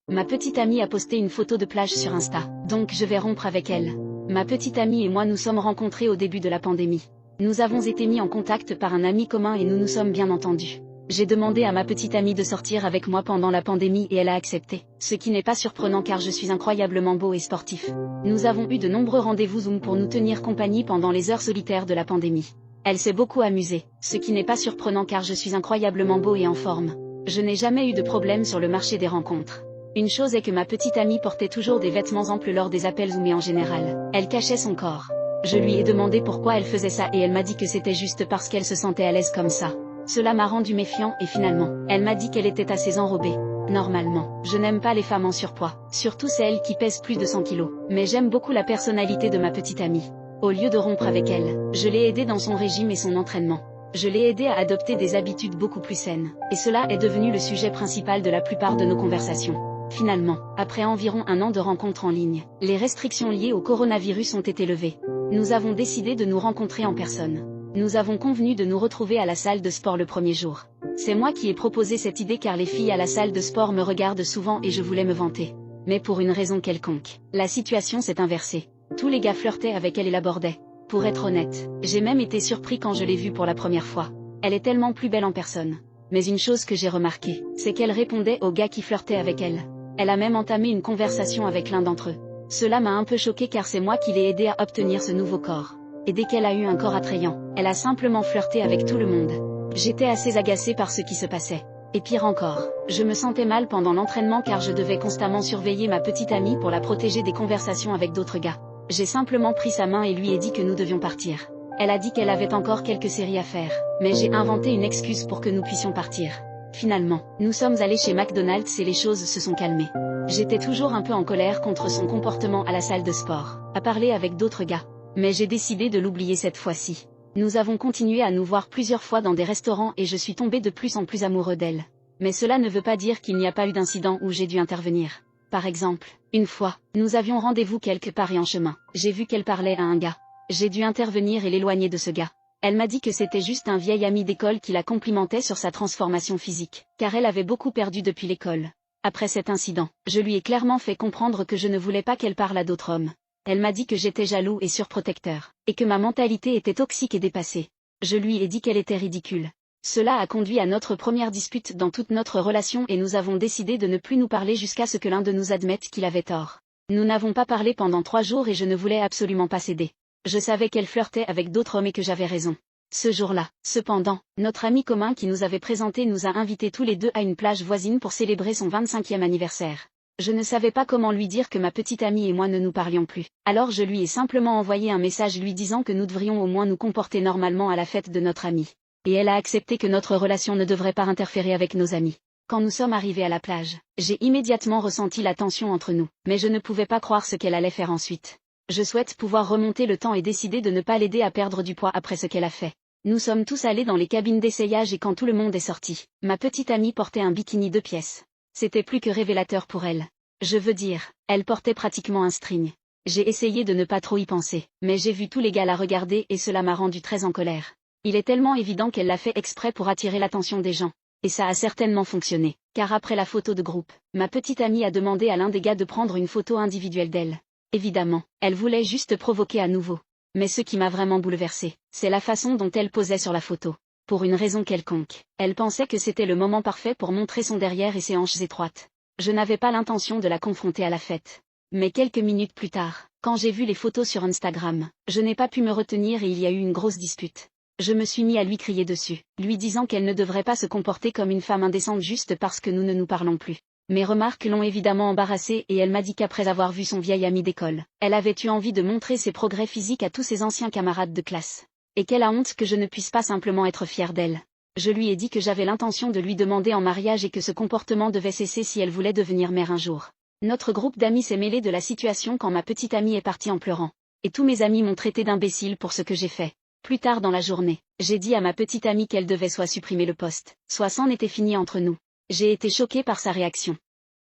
Ma petite amie a posté une photo de plage sur Insta, donc je vais rompre avec elle. Ma petite amie et moi nous sommes rencontrés au début de la pandémie. Nous avons été mis en contact par un ami commun et nous nous sommes bien entendus. J'ai demandé à ma petite amie de sortir avec moi pendant la pandémie et elle a accepté, ce qui n'est pas surprenant car je suis incroyablement beau et sportif. Nous avons eu de nombreux rendez-vous Zoom pour nous tenir compagnie pendant les heures solitaires de la pandémie. Elle s'est beaucoup amusée, ce qui n'est pas surprenant car je suis incroyablement beau et en forme. Je n'ai jamais eu de problème sur le marché des rencontres. Une chose est que ma petite amie portait toujours des vêtements amples lors des appels Zoom et en général, elle cachait son corps. Je lui ai demandé pourquoi elle faisait ça et elle m'a dit que c'était juste parce qu'elle se sentait à l'aise comme ça. Cela m'a rendu méfiant et finalement, elle m'a dit qu'elle était assez enrobée. Normalement, je n'aime pas les femmes en surpoids, surtout celles qui pèsent plus de 100 kilos, mais j'aime beaucoup la personnalité de ma petite amie. Au lieu de rompre avec elle, je l'ai aidée dans son régime et son entraînement. Je l'ai aidée à adopter des habitudes beaucoup plus saines, et cela est devenu le sujet principal de la plupart de nos conversations. Finalement, après environ un an de rencontres en ligne, les restrictions liées au coronavirus ont été levées. Nous avons décidé de nous rencontrer en personne. Nous avons convenu de nous retrouver à la salle de sport le premier jour. C'est moi qui ai proposé cette idée car les filles à la salle de sport me regardent souvent et je voulais me vanter. Mais pour une raison quelconque, la situation s'est inversée. Tous les gars flirtaient avec elle et l'abordaient. Pour être honnête, j'ai même été surpris quand je l'ai vue pour la première fois. Elle est tellement plus belle en personne. Mais une chose que j'ai remarquée, c'est qu'elle répondait aux gars qui flirtaient avec elle. Elle a même entamé une conversation avec l'un d'entre eux. Cela m'a un peu choqué car c'est moi qui l'ai aidée à obtenir ce nouveau corps. Et dès qu'elle a eu un corps attrayant, elle a simplement flirté avec tout le monde. J'étais assez agacée par ce qui se passait. Et pire encore, je me sentais mal pendant l'entraînement car je devais constamment surveiller ma petite amie pour la protéger des conversations avec d'autres gars. J'ai simplement pris sa main et lui ai dit que nous devions partir. Elle a dit qu'elle avait encore quelques séries à faire, mais j'ai inventé une excuse pour que nous puissions partir. Finalement, nous sommes allés chez McDonald's et les choses se sont calmées. J'étais toujours un peu en colère contre son comportement à la salle de sport, à parler avec d'autres gars. Mais j'ai décidé de l'oublier cette fois-ci. Nous avons continué à nous voir plusieurs fois dans des restaurants et je suis tombé de plus en plus amoureux d'elle. Mais cela ne veut pas dire qu'il n'y a pas eu d'incident où j'ai dû intervenir. Par exemple, une fois, nous avions rendez-vous quelque part et en chemin, j'ai vu qu'elle parlait à un gars. J'ai dû intervenir et l'éloigner de ce gars. Elle m'a dit que c'était juste un vieil ami d'école qui la complimentait sur sa transformation physique, car elle avait beaucoup perdu depuis l'école. Après cet incident, je lui ai clairement fait comprendre que je ne voulais pas qu'elle parle à d'autres hommes. Elle m'a dit que j'étais jaloux et surprotecteur, et que ma mentalité était toxique et dépassée. Je lui ai dit qu'elle était ridicule. Cela a conduit à notre première dispute dans toute notre relation et nous avons décidé de ne plus nous parler jusqu'à ce que l'un de nous admette qu'il avait tort. Nous n'avons pas parlé pendant 3 jours et je ne voulais absolument pas céder. Je savais qu'elle flirtait avec d'autres hommes et que j'avais raison. Ce jour-là, cependant, notre ami commun qui nous avait présenté nous a invités tous les deux à une plage voisine pour célébrer son 25e anniversaire. Je ne savais pas comment lui dire que ma petite amie et moi ne nous parlions plus. Alors je lui ai simplement envoyé un message lui disant que nous devrions au moins nous comporter normalement à la fête de notre amie. Et elle a accepté que notre relation ne devrait pas interférer avec nos amis. Quand nous sommes arrivés à la plage, j'ai immédiatement ressenti la tension entre nous, mais je ne pouvais pas croire ce qu'elle allait faire ensuite. Je souhaite pouvoir remonter le temps et décider de ne pas l'aider à perdre du poids après ce qu'elle a fait. Nous sommes tous allés dans les cabines d'essayage et quand tout le monde est sorti, ma petite amie portait un bikini 2 pièces. C'était plus que révélateur pour elle. Je veux dire, elle portait pratiquement un string. J'ai essayé de ne pas trop y penser, mais j'ai vu tous les gars la regarder et cela m'a rendu très en colère. Il est tellement évident qu'elle l'a fait exprès pour attirer l'attention des gens. Et ça a certainement fonctionné, car après la photo de groupe, ma petite amie a demandé à l'un des gars de prendre une photo individuelle d'elle. Évidemment, elle voulait juste provoquer à nouveau. Mais ce qui m'a vraiment bouleversée, c'est la façon dont elle posait sur la photo. Pour une raison quelconque, elle pensait que c'était le moment parfait pour montrer son derrière et ses hanches étroites. Je n'avais pas l'intention de la confronter à la fête. Mais quelques minutes plus tard, quand j'ai vu les photos sur Instagram, je n'ai pas pu me retenir et il y a eu une grosse dispute. Je me suis mis à lui crier dessus, lui disant qu'elle ne devrait pas se comporter comme une femme indécente juste parce que nous ne nous parlons plus. Mes remarques l'ont évidemment embarrassée et elle m'a dit qu'après avoir vu son vieil ami d'école, elle avait eu envie de montrer ses progrès physiques à tous ses anciens camarades de classe. Et qu'elle a honte que je ne puisse pas simplement être fière d'elle. Je lui ai dit que j'avais l'intention de lui demander en mariage et que ce comportement devait cesser si elle voulait devenir mère un jour. Notre groupe d'amis s'est mêlé de la situation quand ma petite amie est partie en pleurant. Et tous mes amis m'ont traité d'imbécile pour ce que j'ai fait. Plus tard dans la journée, j'ai dit à ma petite amie qu'elle devait soit supprimer le post, soit c'en était fini entre nous. J'ai été choquée par sa réaction.